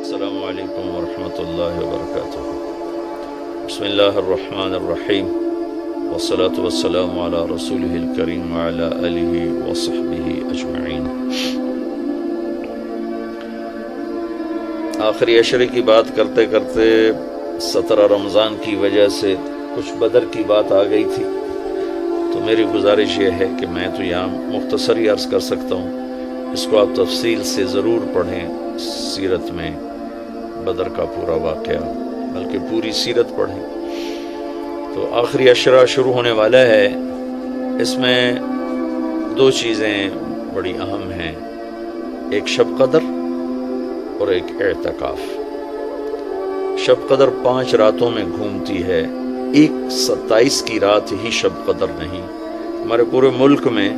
السلام علیکم ورحمۃ اللہ وبرکاتہ۔ بسم اللہ الرحمن الرحیم، والصلاة والسلام علی رسولہ الکریم وعلی آلہ وصحبہ اجمعین۔ آخری عشرے کی بات کرتے کرتے 17 رمضان کی وجہ سے کچھ بدر کی بات آ گئی تھی، تو میری گزارش یہ ہے کہ میں تو یہاں مختصری عرض کر سکتا ہوں، اس کو آپ تفصیل سے ضرور پڑھیں۔ سیرت میں بدر کا پورا واقعہ، بلکہ پوری سیرت پڑھیں۔ تو آخری عشرہ شروع ہونے والا ہے، اس میں دو چیزیں بڑی اہم ہیں، ایک شب قدر اور ایک اعتکاف۔ شب قدر 5 راتوں میں گھومتی ہے، ایک 27 کی رات ہی شب قدر نہیں۔ ہمارے پورے ملک میں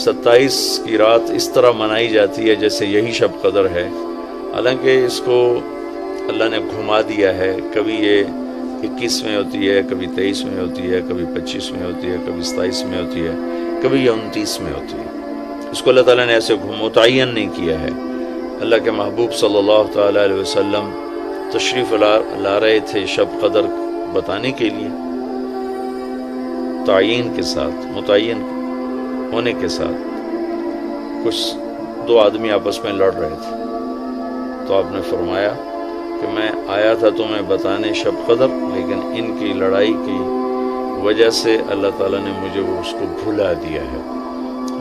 27 کی رات اس طرح منائی جاتی ہے جیسے یہی شب قدر ہے، حالانکہ اس کو اللہ نے گھما دیا ہے۔ کبھی یہ 21 میں ہوتی ہے، کبھی 23 میں ہوتی ہے، کبھی 25 میں ہوتی ہے، کبھی 27 میں ہوتی ہے، کبھی یہ 29 میں ہوتی ہے۔ اس کو اللہ تعالیٰ نے ایسے متعین نہیں کیا ہے۔ اللہ کے محبوب صلی اللہ تعالیٰ علیہ وسلم تشریف لا رہے تھے شب قدر بتانے کے لیے، تعین کے ساتھ، متعین ہونے کے ساتھ۔ کچھ 2 آدمی آپس میں لڑ رہے تھے، تو آپ نے فرمایا کہ میں آیا تھا تمہیں بتانے شب قدر، لیکن ان کی لڑائی کی وجہ سے اللہ تعالیٰ نے مجھے اس کو بھلا دیا ہے،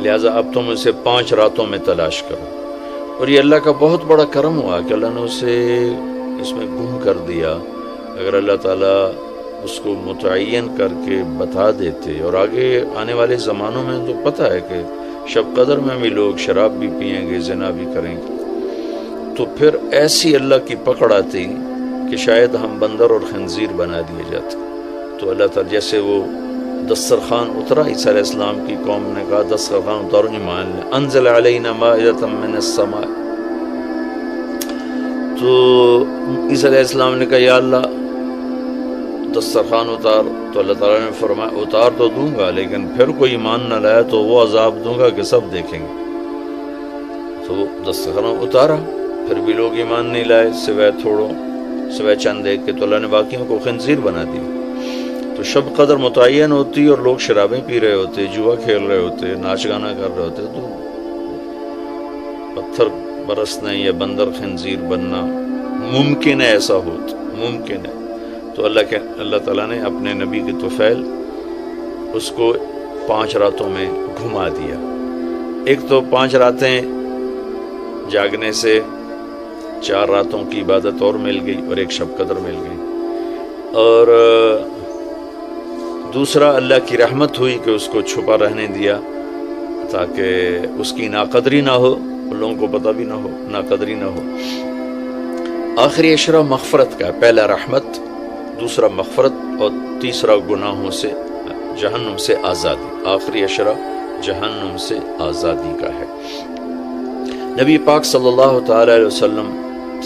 لہٰذا اب تم اسے 5 راتوں میں تلاش کرو۔ اور یہ اللہ کا بہت بڑا کرم ہوا کہ اللہ نے اسے اس میں گم کر دیا۔ اگر اللہ تعالیٰ اس کو متعین کر کے بتا دیتے، اور آگے آنے والے زمانوں میں تو پتہ ہے کہ شب قدر میں بھی لوگ شراب بھی پئیں گے، زنا بھی کریں گے، تو پھر ایسی اللہ کی پکڑ آتی کہ شاید ہم بندر اور خنزیر بنا دیے جاتے۔ تو اللہ تعالیٰ جیسے وہ دسترخوان اترا، عیسیٰ علیہ السلام کی قوم نے کہا دسترخوان اتارو، ایمان لیں، انزل علینا مائدۃ من السماء۔ تو عیسیٰ علیہ السلام نے کہا یا اللہ دسترخوان اتار، تو اللہ تعالیٰ نے فرمایا اتار تو دوں گا، لیکن پھر کوئی ایمان نہ لایا تو وہ عذاب دوں گا کہ سب دیکھیں گے۔ تو وہ دسترخوان اتارا، پھر بھی لوگ ایمان نہیں لائے، سوائے چند ایک کے، تو اللہ نے باقیوں کو خنزیر بنا دی۔ تو شب قدر متعین ہوتی اور لوگ شرابیں پی رہے ہوتے، جوا کھیل رہے ہوتے، ناچ گانا کر رہے ہوتے، تو پتھر برسنا یا بندر خنزیر بننا ممکن ہے، ایسا ہوتا ممکن ہے۔ تو اللہ تعالیٰ نے اپنے نبی کے طفیل اس کو 5 راتوں میں گھما دیا۔ ایک تو 5 راتیں جاگنے سے 4 راتوں کی عبادت اور مل گئی، اور ایک شب قدر مل گئی۔ اور دوسرا اللہ کی رحمت ہوئی کہ اس کو چھپا رہنے دیا تاکہ اس کی ناقدری نہ ہو، لوگوں کو پتہ بھی نہ ہو، ناقدری نہ ہو۔ آخری عشرہ مغفرت کا ہے، پہلا رحمت، دوسرا مغفرت، اور تیسرا گناہوں سے، جہنم سے آزادی۔ آخری عشرہ جہنم سے آزادی کا ہے۔ نبی پاک صلی اللہ تعالیٰ علیہ وسلم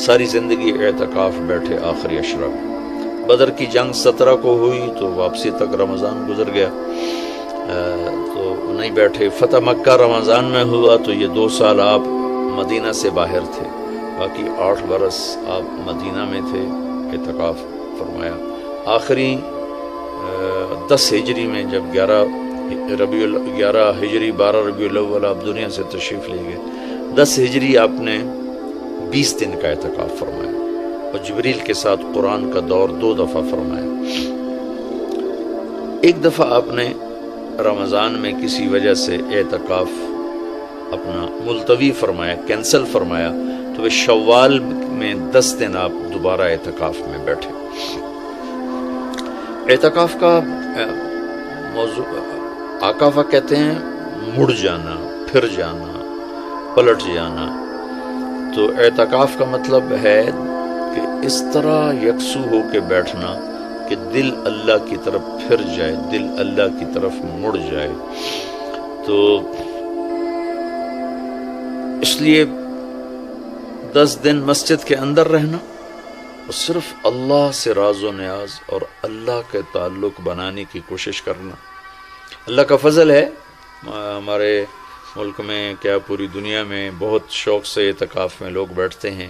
ساری زندگی اعتکاف بیٹھے آخری عشرہ میں۔ بدر کی جنگ 17 کو ہوئی تو واپسی تک رمضان گزر گیا، تو نہیں بیٹھے۔ فتح مکہ رمضان میں ہوا تو یہ 2 سال آپ مدینہ سے باہر تھے، باقی 8 برس آپ مدینہ میں تھے، اعتکاف فرمایا۔ آخری 10 ہجری میں جب 11 ہجری 12 ربیع الاول آپ دنیا سے تشریف لے گئے، 10 ہجری آپ نے 20 دن کا اعتکاف فرمایا، اور جبریل کے ساتھ قرآن کا دور 2 دفعہ فرمایا۔ ایک دفعہ آپ نے رمضان میں کسی وجہ سے اعتکاف اپنا ملتوی فرمایا، کینسل فرمایا، تو وہ شوال میں 10 دن آپ دوبارہ اعتکاف میں بیٹھے۔ اعتکاف کا موضوع عاکفہ کہتے ہیں، مڑ جانا، پھر جانا، پلٹ جانا۔ تو اعتکاف کا مطلب ہے کہ اس طرح یکسو ہو کے بیٹھنا کہ دل اللہ کی طرف پھر جائے، دل اللہ کی طرف مڑ جائے۔ تو اس لیے 10 دن مسجد کے اندر رہنا اور صرف اللہ سے راز و نیاز اور اللہ کے تعلق بنانے کی کوشش کرنا۔ اللہ کا فضل ہے، ہمارے ملک میں کیا پوری دنیا میں بہت شوق سے اعتکاف میں لوگ بیٹھتے ہیں،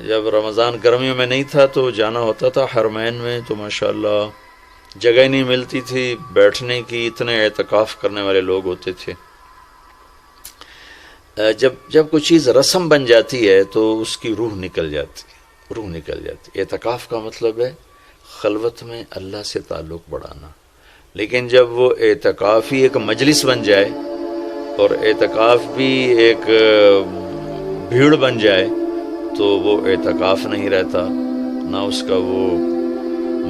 جب رمضان گرمیوں میں نہیں تھا تو جانا ہوتا تھا حرمین میں، تو ماشاءاللہ جگہ نہیں ملتی تھی بیٹھنے کی، اتنے اعتکاف کرنے والے لوگ ہوتے تھے۔ جب کوئی چیز رسم بن جاتی ہے تو اس کی روح نکل جاتی۔ اعتکاف کا مطلب ہے خلوت میں اللہ سے تعلق بڑھانا، لیکن جب وہ اعتکاف ہی ایک مجلس بن جائے اور اعتکاف بھی ایک بھیڑ بن جائے تو وہ اعتکاف نہیں رہتا، نہ اس کا وہ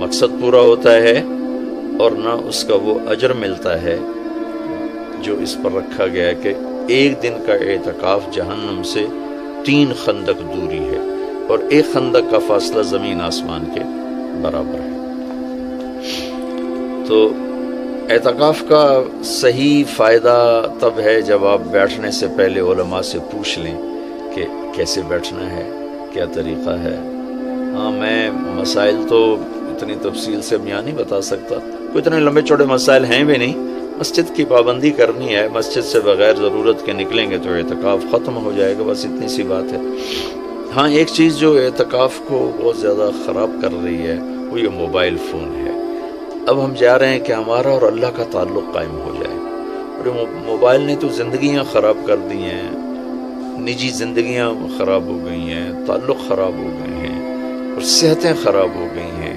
مقصد پورا ہوتا ہے اور نہ اس کا وہ اجر ملتا ہے جو اس پر رکھا گیا ہے کہ ایک دن کا اعتکاف جہنم سے 3 خندق دوری ہے، اور ایک خندق کا فاصلہ زمین آسمان کے برابر ہے۔ تو اعتکاف کا صحیح فائدہ تب ہے جب آپ بیٹھنے سے پہلے علماء سے پوچھ لیں کہ کیسے بیٹھنا ہے، کیا طریقہ ہے۔ ہاں، میں مسائل تو اتنی تفصیل سے بیان نہیں بتا سکتا، کوئی اتنے لمبے چوڑے مسائل ہیں بھی نہیں۔ مسجد کی پابندی کرنی ہے، مسجد سے بغیر ضرورت کے نکلیں گے تو اعتکاف ختم ہو جائے گا، بس اتنی سی بات ہے۔ ہاں، ایک چیز جو اعتکاف کو بہت زیادہ خراب کر رہی ہے وہ یہ موبائل فون ہے۔ اب ہم چاہ رہے ہیں کہ ہمارا اور اللہ کا تعلق قائم ہو جائے، اور موبائل نے تو زندگیاں خراب کر دی ہیں، نجی زندگیاں خراب ہو گئی ہیں، تعلق خراب ہو گئے ہیں، اور صحتیں خراب ہو گئی ہیں۔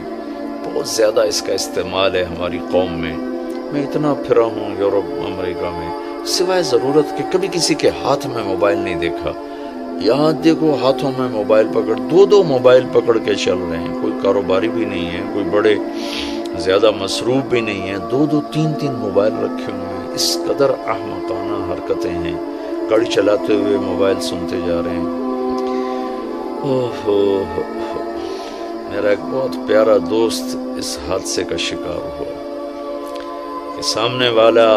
بہت زیادہ اس کا استعمال ہے ہماری قوم میں۔ میں اتنا پھرا ہوں یورپ امریکہ میں، سوائے ضرورت کے کبھی کسی کے ہاتھ میں موبائل نہیں دیکھا۔ یہاں دیکھو ہاتھوں میں موبائل پکڑ، 2 موبائل پکڑ کے چل رہے ہیں، کوئی کاروباری بھی نہیں ہے، کوئی بڑے زیادہ مصروف بھی نہیں ہے، 2 3 موبائل رکھے ہوئے ہیں۔ اس قدر احمقانہ حرکتیں ہیں، گاڑی چلاتے ہوئے موبائل سنتے جا رہے ہیں۔ میرا ایک بہت پیارا دوست اس حادثے کا شکار ہوا کہ سامنے والا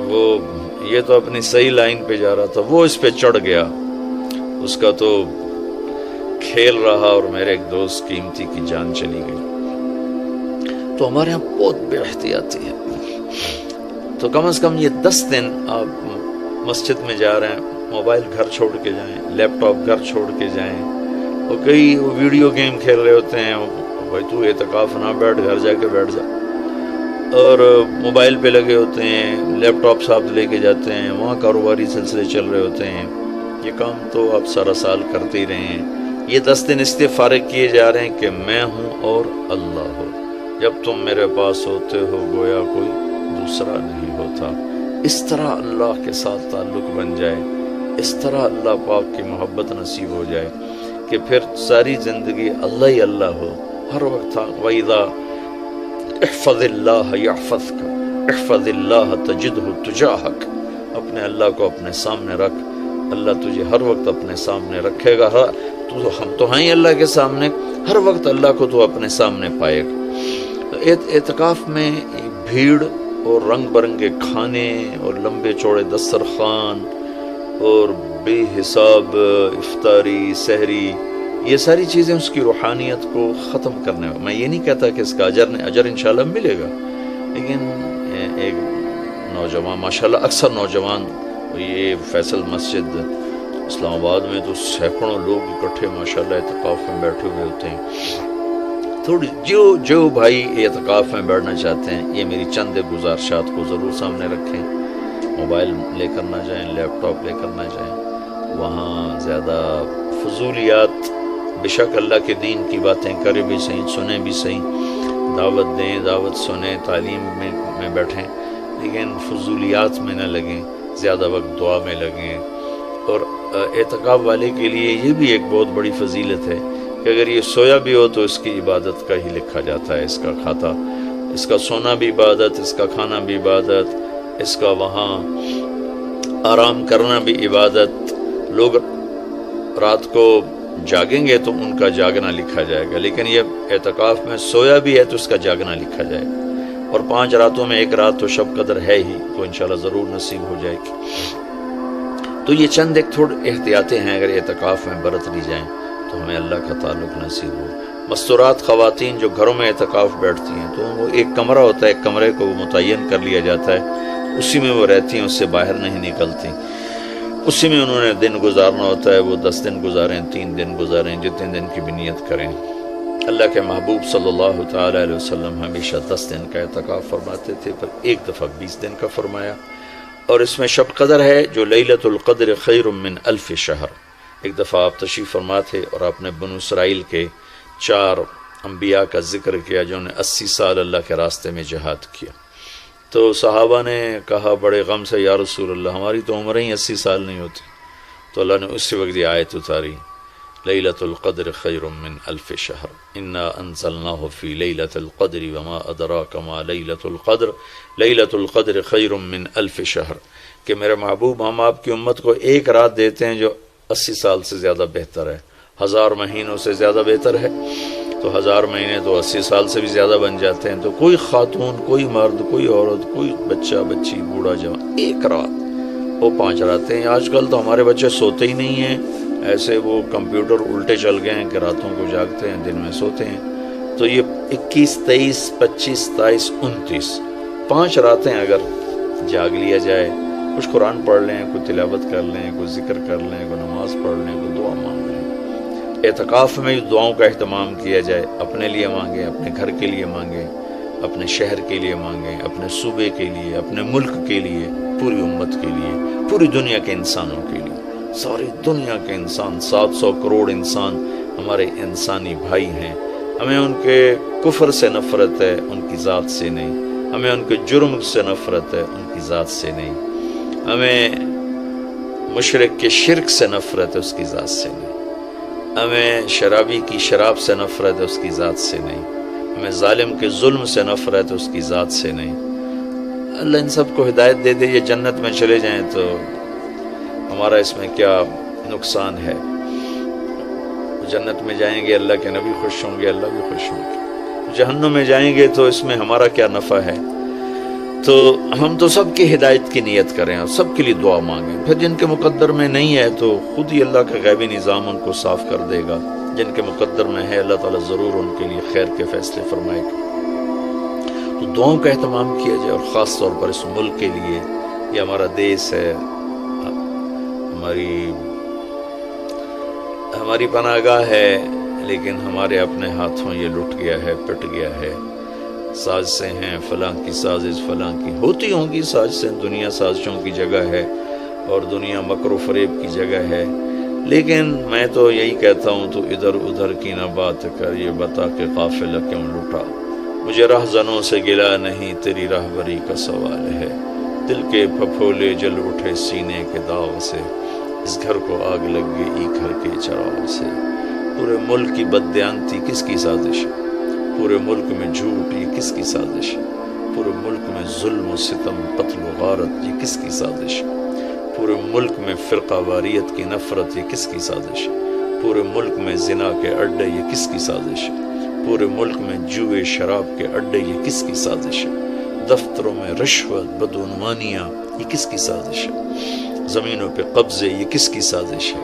وہ یہ تو اپنی صحیح لائن پہ جا رہا تھا، وہ اس پہ چڑھ گیا، اس کا تو کھیل رہا اور میرے ایک دوست قیمتی کی جان چلی گئی۔ تو ہمارے یہاں بہت بے احتیاطی ہے۔ تو کم از کم یہ 10 دن آپ مسجد میں جا رہے ہیں، موبائل گھر چھوڑ کے جائیں، لیپ ٹاپ گھر چھوڑ کے جائیں، اور کئی ویڈیو گیم کھیل رہے ہوتے ہیں، بھائی تو اعتکاف نہ بیٹھ، گھر جا کے بیٹھ جا، اور موبائل پہ لگے ہوتے ہیں، لیپ ٹاپ ساتھ لے کے جاتے ہیں، وہاں کاروباری سلسلے چل رہے ہوتے ہیں۔ یہ کام تو آپ سارا سال کرتے ہی رہے ہیں۔ یہ 10 دن اس لیے فارغ کیے جا رہے ہیں کہ میں ہوں اور اللہ ہو، جب تم میرے پاس ہوتے ہو گویا کوئی دوسرا نہیں ہوتا۔ اس طرح اللہ کے ساتھ تعلق بن جائے، اس طرح اللہ پاک کی محبت نصیب ہو جائے کہ پھر ساری زندگی اللہ ہی اللہ ہو ہر وقت۔ وَإِذَا احفظ اللہ یحفظک، احفظ اللہ تجدہ تجاہک، اپنے اللہ کو اپنے سامنے رکھ، اللہ تجھے ہر وقت اپنے سامنے رکھے گا۔ ہم تو ہیں اللہ کے سامنے، ہر وقت اللہ کو تو اپنے سامنے پائے گا۔ اعتکاف میں بھیڑ اور رنگ برنگے کھانے اور لمبے چوڑے دسترخوان اور بے حساب افطاری سحری، یہ ساری چیزیں اس کی روحانیت کو ختم کرنے میں، میں یہ نہیں کہتا کہ اس کا اجر انشاءاللہ ملے گا، لیکن ایک نوجوان ماشاءاللہ اکثر نوجوان، یہ فیصل مسجد اسلام آباد میں تو سینکڑوں لوگ اکٹھے ماشاءاللہ اعتکاف میں بیٹھے ہوئے ہوتے ہیں۔ تھوڑی جو بھائی اعتکاف میں بیٹھنا چاہتے ہیں، یہ میری چند گزارشات کو ضرور سامنے رکھیں۔ موبائل لے کر نہ جائیں، لیپ ٹاپ لے کر نہ جائیں، وہاں زیادہ فضولیات، بے شک اللہ کے دین کی باتیں کریں بھی صحیح، سنیں بھی صحیح، دعوت دیں، دعوت سنیں، تعلیم میں بیٹھیں، لیکن فضولیات میں نہ لگیں، زیادہ وقت دعا میں لگیں۔ اور اعتکاف والے کے لیے یہ بھی ایک بہت بڑی فضیلت ہے کہ اگر یہ سویا بھی ہو تو اس کی عبادت کا ہی لکھا جاتا ہے، اس کا کھاتا، اس کا سونا بھی عبادت، اس کا کھانا بھی عبادت، اس کا وہاں آرام کرنا بھی عبادت۔ لوگ رات کو جاگیں گے تو ان کا جاگنا لکھا جائے گا، لیکن یہ اعتکاف میں سویا بھی ہے تو اس کا جاگنا لکھا جائے گا۔ اور 5 راتوں میں ایک رات تو شب قدر ہے ہی، تو انشاءاللہ ضرور نصیب ہو جائے گی۔ تو یہ چند ایک تھوڑے احتیاطیں ہیں، اگر اعتکاف میں برت لی جائیں تو ہمیں اللہ کا تعلق نصیب ہو۔ مستورات خواتین جو گھروں میں اعتکاف بیٹھتی ہیں تو وہ ایک کمرہ ہوتا ہے، ایک کمرے کو متعین کر لیا جاتا ہے، اسی میں وہ رہتی ہیں، اس سے باہر نہیں نکلتی۔ اسی میں انہوں نے دن گزارنا ہوتا ہے، وہ 10 دن گزاریں، 3 دن گزاریں، جتنے دن کی بھی نیت کریں۔ اللہ کے محبوب صلی اللہ تعالی علیہ وسلم ہمیشہ 10 دن کا اعتکاف فرماتے تھے، پر ایک دفعہ 20 دن کا فرمایا، اور اس میں شب قدر ہے جو لیلۃ القدر خیر من 1000 شہر۔ ایک دفعہ آپ تشریف فرما تھے اور آپ نے بنو اسرائیل کے 4 انبیاء کا ذکر کیا جنہوں نے 80 سال اللہ کے راستے میں جہاد کیا۔ تو صحابہ نے کہا بڑے غم سے، یا رسول اللہ ہماری تو عمریں ہی 80 سال نہیں ہوتی۔ تو اللہ نے اسی وقت یہ آیت اتاری، لیلۃ القدر خیر من 1000 شہر، انا انزلناہ فی لیلۃ القدر وما ادراک ما لیلۃ القدر، لیلۃ القدر خیر من 1000 شہر، کہ میرے محبوب ہم آپ کی امت کو ایک رات دیتے ہیں جو 80 سال سے زیادہ بہتر ہے، 1000 مہینوں سے زیادہ بہتر ہے۔ تو 1000 مہینے تو 80 سال سے بھی زیادہ بن جاتے ہیں۔ تو کوئی خاتون، کوئی مرد، کوئی عورت، کوئی بچہ بچی، بوڑھا جوان، ایک رات، وہ 5 راتیں ہیں۔ آج کل تو ہمارے بچے سوتے ہی نہیں ہیں، ایسے وہ کمپیوٹر الٹے چل گئے ہیں کہ راتوں کو جاگتے ہیں، دن میں سوتے ہیں۔ تو یہ 21، 23، 25، 27، 29 5 راتیں اگر جاگ لیا جائے، کچھ قرآن پڑھ لیں، کوئی تلاوت کر لیں، کوئی ذکر کر لیں، کوئی نماز پڑھ لیں، کوئی دعا مانگ لیں، اعتکاف میں دعاؤں کا اہتمام کیا جائے، اپنے لیے مانگیں، اپنے گھر کے لیے مانگیں، اپنے شہر کے لیے مانگیں، اپنے صوبے کے لیے، اپنے ملک کے لیے، پوری امت کے لیے، پوری دنیا کے انسانوں کے لیے۔ ساری دنیا کے انسان، 700 کروڑ انسان ہمارے انسانی بھائی ہیں۔ ہمیں ان کے کفر سے نفرت ہے، ان کی ذات سے نہیں۔ ہمیں ان کے جرم سے نفرت ہے، ان کی ذات سے نہیں۔ ہمیں مشرک کے شرک سے نفرت ہے، اس کی ذات سے نہیں۔ ہمیں شرابی کی شراب سے نفرت ہے، اس کی ذات سے نہیں۔ ہمیں ظالم کے ظلم سے نفرت ہے، اس کی ذات سے نہیں۔ اللہ ان سب کو ہدایت دے دے، یہ جنت میں چلے جائیں تو ہمارا اس میں کیا نقصان ہے؟ جنت میں جائیں گے اللہ کے نبی خوش ہوں گے، اللہ بھی خوش ہوں گے۔ جہنم میں جائیں گے تو اس میں ہمارا کیا نفع ہے؟ تو ہم تو سب کی ہدایت کی نیت کریں اور سب کے لیے دعا مانگیں۔ پھر جن کے مقدر میں نہیں ہے تو خود ہی اللہ کا غیبی نظام ان کو صاف کر دے گا۔ جن کے مقدر میں ہے اللہ تعالیٰ ضرور ان کے لیے خیر کے فیصلے فرمائے گا۔ تو دعاؤں کا اہتمام کیا جائے، اور خاص طور پر اس ملک کے لیے۔ یہ ہمارا دیس ہے، ہماری پناہ گاہ ہے، لیکن ہمارے اپنے ہاتھوں یہ لٹ گیا ہے، پٹ گیا ہے۔ سازشیں ہیں، فلاں کی سازش، فلاں کی ہوتی ہوں گی سازشیں، دنیا سازشوں کی جگہ ہے اور دنیا مکر و فریب کی جگہ ہے۔ لیکن میں تو یہی کہتا ہوں، تو ادھر ادھر کی نہ بات کر، یہ بتا کہ قافلہ کیوں لٹا۔ مجھے رہزنوں سے گلا نہیں، تیری راہبری کا سوال ہے۔ دل کے پھپھولے جل اٹھے سینے کے داغ سے، اس گھر کو آگ لگ گئی گھر کے چراغ سے۔ پورے ملک کی بددیانتی کس کی سازش ہے؟ پورے ملک میں جھوٹ یہ کس کی سازش ہے؟ پورے ملک میں ظلم و ستم، قتل و غارت یہ کس کی سازش ہے؟ پورے ملک میں فرقہ واریت کی نفرت یہ کس کی سازش ہے؟ پورے ملک میں زنا کے اڈے یہ کس کی سازش ہے؟ پورے ملک میں جوئے شراب کے اڈے یہ کس کی سازش ہے؟ دفتروں میں رشوت، بدعنوانیاں یہ کس کی سازش ہے؟ زمینوں پہ قبضے یہ کس کی سازش ہے؟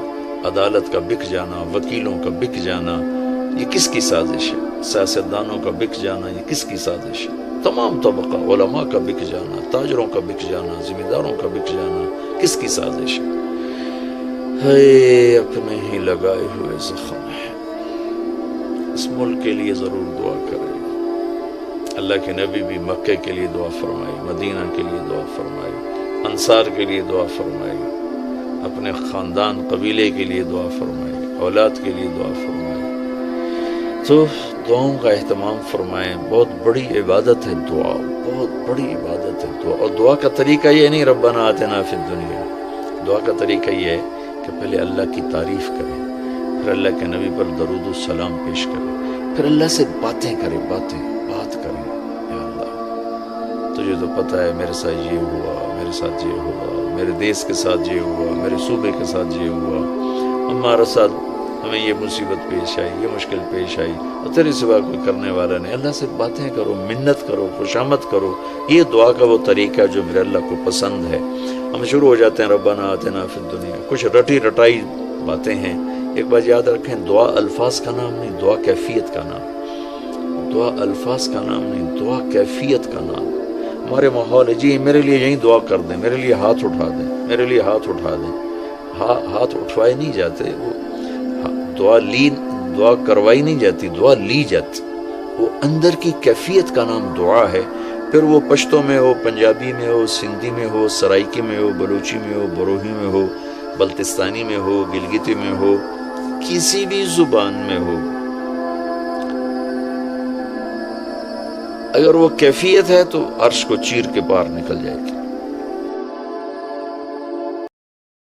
عدالت کا بک جانا، وکیلوں کا بک جانا یہ کس کی سازش ہے؟ سیاستدانوں کا بک جانا یہ کس کی سازش ہے؟ تمام طبقہ، علماء کا بک جانا، تاجروں کا بک جانا، ذمہ داروں کا بک جانا کس کی سازش ہے؟ اپنے ہی لگائے ہوئے زخم ہے۔ اس ملک کے لیے ضرور دعا کرے۔ اللہ کے نبی بھی مکے کے لیے دعا فرمائی، مدینہ کے لیے دعا فرمائی، انصار کے لیے دعا فرمائی، اپنے خاندان قبیلے کے لیے دعا فرمائی، اولاد کے لیے دعا فرمائی۔ تو دعاؤں کا اہتمام فرمائیں۔ بہت بڑی عبادت ہے دعا، بہت بڑی عبادت ہے دعا۔ اور دعا کا طریقہ یہ نہیں ربنا آتنا فی الدنیا، دعا کا طریقہ یہ ہے کہ پہلے اللہ کی تعریف کریں، پھر اللہ کے نبی پر درود و سلام پیش کریں، پھر اللہ سے باتیں کریں، بات کریں۔ یا اللہ تجھے تو پتہ ہے میرے ساتھ یہ ہوا، میرے ساتھ یہ ہوا، میرے دیس کے ساتھ یہ ہوا، میرے صوبے کے ساتھ یہ ہوا، ہمارے ساتھ ہمیں یہ مصیبت پیش آئی، یہ مشکل پیش آئی، اور تیرے سوا کوئی کرنے والا نہیں۔ اللہ سے باتیں کرو، منت کرو، خوشامد کرو۔ یہ دعا کا وہ طریقہ جو میرے اللہ کو پسند ہے۔ ہم شروع ہو جاتے ہیں ربنا آتنا فی الدنیا، کچھ رٹی رٹائی باتیں ہیں۔ ایک بات یاد رکھیں، دعا الفاظ کا نام نہیں، دعا کیفیت کا نام۔ دعا الفاظ کا نام نہیں، دعا کیفیت کا نام۔ ہمارے ماحول ہے، جی میرے لیے یہیں دعا کر دیں، میرے لیے ہاتھ اٹھا دیں، میرے لیے ہاتھ اٹھا دیں۔ ہاتھ اٹھوائے نہیں جاتے، وہ دعا کروائی نہیں جاتی، دعا لی جاتی. وہ اندر کی کیفیت کا نام دعا ہے. پھر وہ پشتو میں ہو، پنجابی میں ہو، سندھی میں ہو، سرائکی میں ہو، بلوچی میں ہو، بروہی میں ہو، بلتستانی میں ہو، گلگتی میں ہو، کسی بھی زبان میں ہو، اگر وہ کیفیت ہے تو عرش کو چیر کے پار نکل جائے گی.